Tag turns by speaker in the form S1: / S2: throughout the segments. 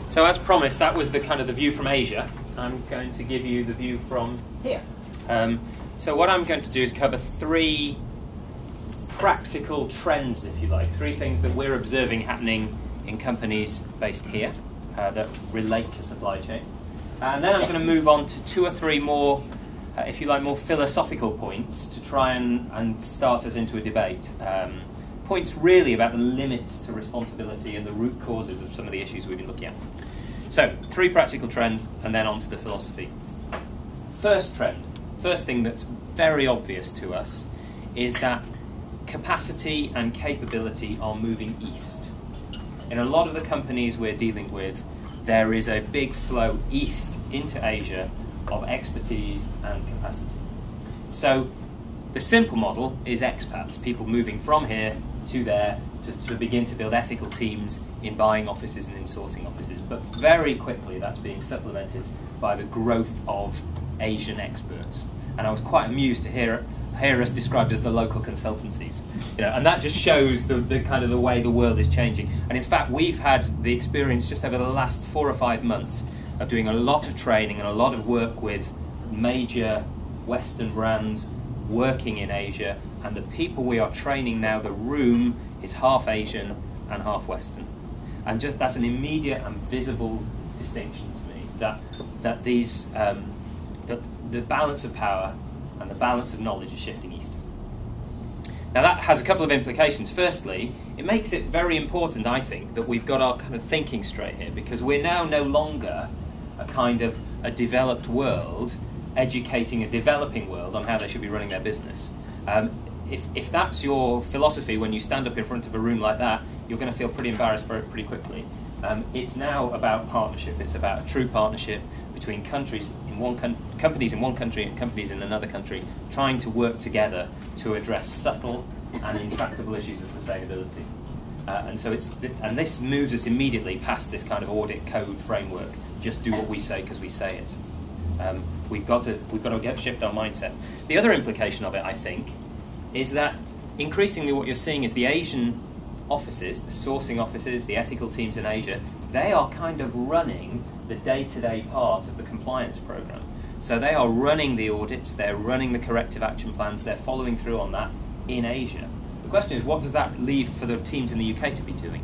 S1: So as promised, that was the kind of the view from Asia. I'm going to give you the view from here. So what I'm going to do is cover three practical trends, if you like, three things that we're observing happening in companies based here that relate to supply chain. And then I'm going to move on to two or three more, if you like, more philosophical points to try and start us into a debate. Points really about the limits to responsibility and the root causes of some of the issues we've been looking at. So, three practical trends, and then on to the philosophy. First trend, first thing that's very obvious to us, is that capacity and capability are moving east. In a lot of the companies we're dealing with, there is a big flow east into Asia of expertise and capacity. So, the simple model is expats, people moving from here to there to begin to build ethical teams in buying offices and in sourcing offices. But very quickly that's being supplemented by the growth of Asian experts. And I was quite amused to hear us described as the local consultancies. And that just shows the kind of the way the world is changing. And in fact, we've had the experience just over the last 4 or 5 months of doing a lot of training and a lot of work with major Western brands working in Asia, and the people we are training now, the room is half Asian and half Western, and just that's an immediate and visible distinction to me that these that the balance of power and the balance of knowledge is shifting east. Now that has a couple of implications. Firstly, it makes it very important, I think, that we've got our kind of thinking straight here, because we're now no longer a kind of a developed world educating a developing world on how they should be running their business. If that's your philosophy when you stand up in front of a room like that, you're going to feel pretty embarrassed for it pretty quickly. It's now about partnership. It's about a true partnership between countries in companies in one country and companies in another country, trying to work together to address subtle and intractable issues of sustainability. And this moves us immediately past this kind of audit code framework. Just do what we say because we say it. We've got to shift our mindset. The other implication of it, I think, is that increasingly what you're seeing is the Asian offices, the sourcing offices, the ethical teams in Asia, they are kind of running the day-to-day part of the compliance program. So they are running the audits, they're running the corrective action plans, they're following through on that in Asia. The question is, what does that leave for the teams in the UK to be doing?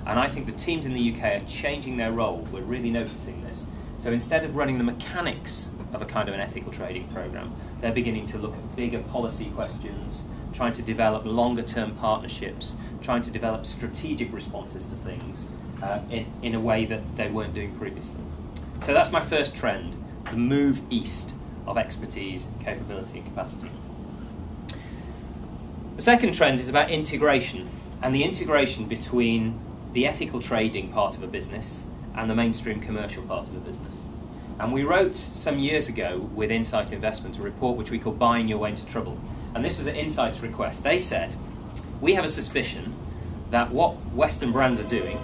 S1: And I think the teams in the UK are changing their role. We're really noticing this. So instead of running the mechanics of a kind of an ethical trading program, they're beginning to look at bigger policy questions, trying to develop longer-term partnerships, trying to develop strategic responses to things in a way that they weren't doing previously. So that's my first trend, the move east of expertise, capability and capacity. The second trend is about integration, and the integration between the ethical trading part of a business and the mainstream commercial part of a business. And we wrote some years ago with Insight Investment a report which we call Buying Your Way into Trouble. And this was at Insight's request. They said, we have a suspicion that what Western brands are doing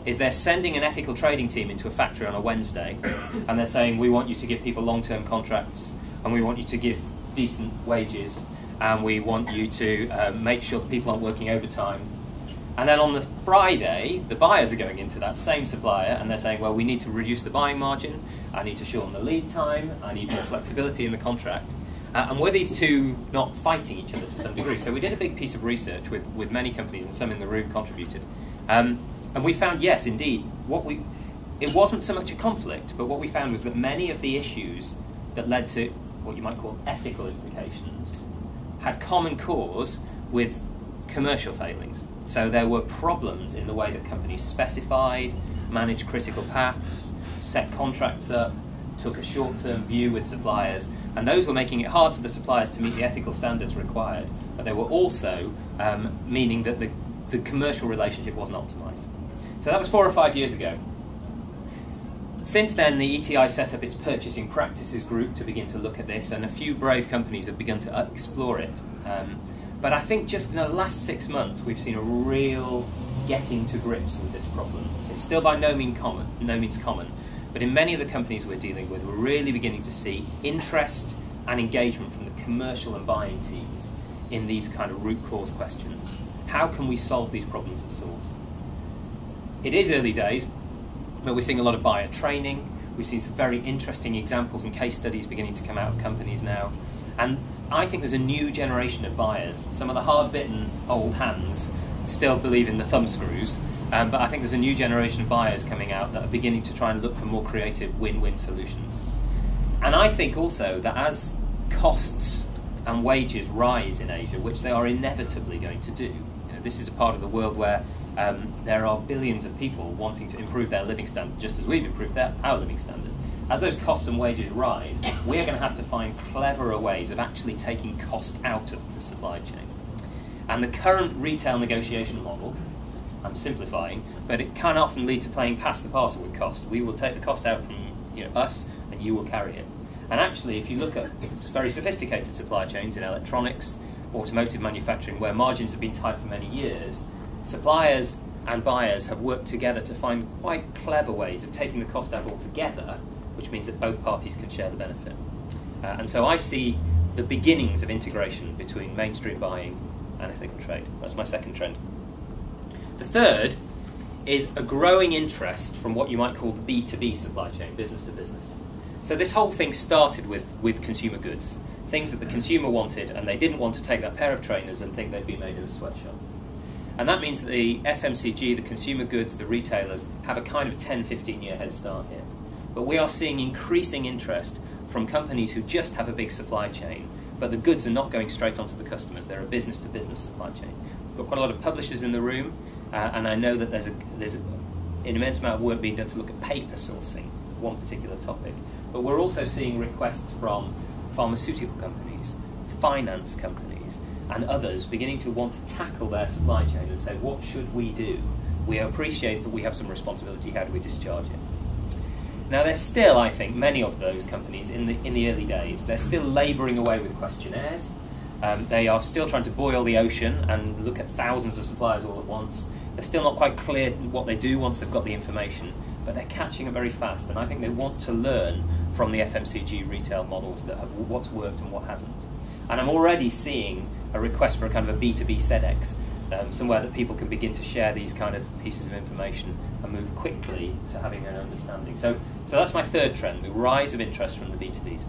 S1: is they're sending an ethical trading team into a factory on a Wednesday and they're saying, we want you to give people long-term contracts and we want you to give decent wages and we want you to make sure that people aren't working overtime. And then on the Friday, the buyers are going into that same supplier and they're saying, well, we need to reduce the buying margin, I need to shorten the lead time, I need more flexibility in the contract. And were these two not fighting each other to some degree? So we did a big piece of research with many companies, and some in the room contributed. And we found, yes, indeed, it wasn't so much a conflict, but what we found was that many of the issues that led to what you might call ethical implications had common cause with commercial failings. So there were problems in the way that companies specified, managed critical paths, set contracts up, took a short-term view with suppliers, and those were making it hard for the suppliers to meet the ethical standards required, but they were also meaning that the commercial relationship wasn't optimised. So that was 4 or 5 years ago. Since then, the ETI set up its purchasing practices group to begin to look at this, and a few brave companies have begun to explore it. But I think just in the last 6 months, we've seen a real getting to grips with this problem. It's still by no means common, but in many of the companies we're dealing with, we're really beginning to see interest and engagement from the commercial and buying teams in these kind of root cause questions. How can we solve these problems at source? It is early days. But we're seeing a lot of buyer training. We've seen some very interesting examples and case studies beginning to come out of companies now. And I think there's a new generation of buyers. Some of the hard-bitten old hands still believe in the thumb screws, but I think there's a new generation of buyers coming out that are beginning to try and look for more creative win-win solutions. And I think also that as costs and wages rise in Asia, which they are inevitably going to do, you know, this is a part of the world where there are billions of people wanting to improve their living standard, just as we've improved our living standard. As those costs and wages rise, we're going to have to find cleverer ways of actually taking cost out of the supply chain. And the current retail negotiation model, I'm simplifying, but it can often lead to playing past the parcel with cost. We will take the cost out from us, and you will carry it. And actually, if you look at very sophisticated supply chains in electronics, automotive manufacturing, where margins have been tight for many years, suppliers and buyers have worked together to find quite clever ways of taking the cost out altogether, which means that both parties can share the benefit. And so I see the beginnings of integration between mainstream buying and ethical trade. That's my second trend. The third is a growing interest from what you might call the B2B supply chain, business to business. So this whole thing started with consumer goods, things that the consumer wanted, and they didn't want to take that pair of trainers and think they'd be made in a sweatshop. And that means that the FMCG, the consumer goods, the retailers have a kind of 10, 15-year head start here. But we are seeing increasing interest from companies who just have a big supply chain, but the goods are not going straight onto the customers. They're a business-to-business supply chain. We've got quite a lot of publishers in the room, and I know that there's an immense amount of work being done to look at paper sourcing, one particular topic. But we're also seeing requests from pharmaceutical companies, finance companies, and others beginning to want to tackle their supply chain and say, what should we do? We appreciate that we have some responsibility. How do we discharge it? Now, there's still, I think, many of those companies in the early days. They're still labouring away with questionnaires. They are still trying to boil the ocean and look at thousands of suppliers all at once. They're still not quite clear what they do once they've got the information, but they're catching up very fast, and I think they want to learn from the FMCG retail models that have what's worked and what hasn't. And I'm already seeing a request for a kind of a B2B SEDEX, somewhere that people can begin to share these kind of pieces of information and move quickly to having an understanding. So that's my third trend, the rise of interest from the B2Bs.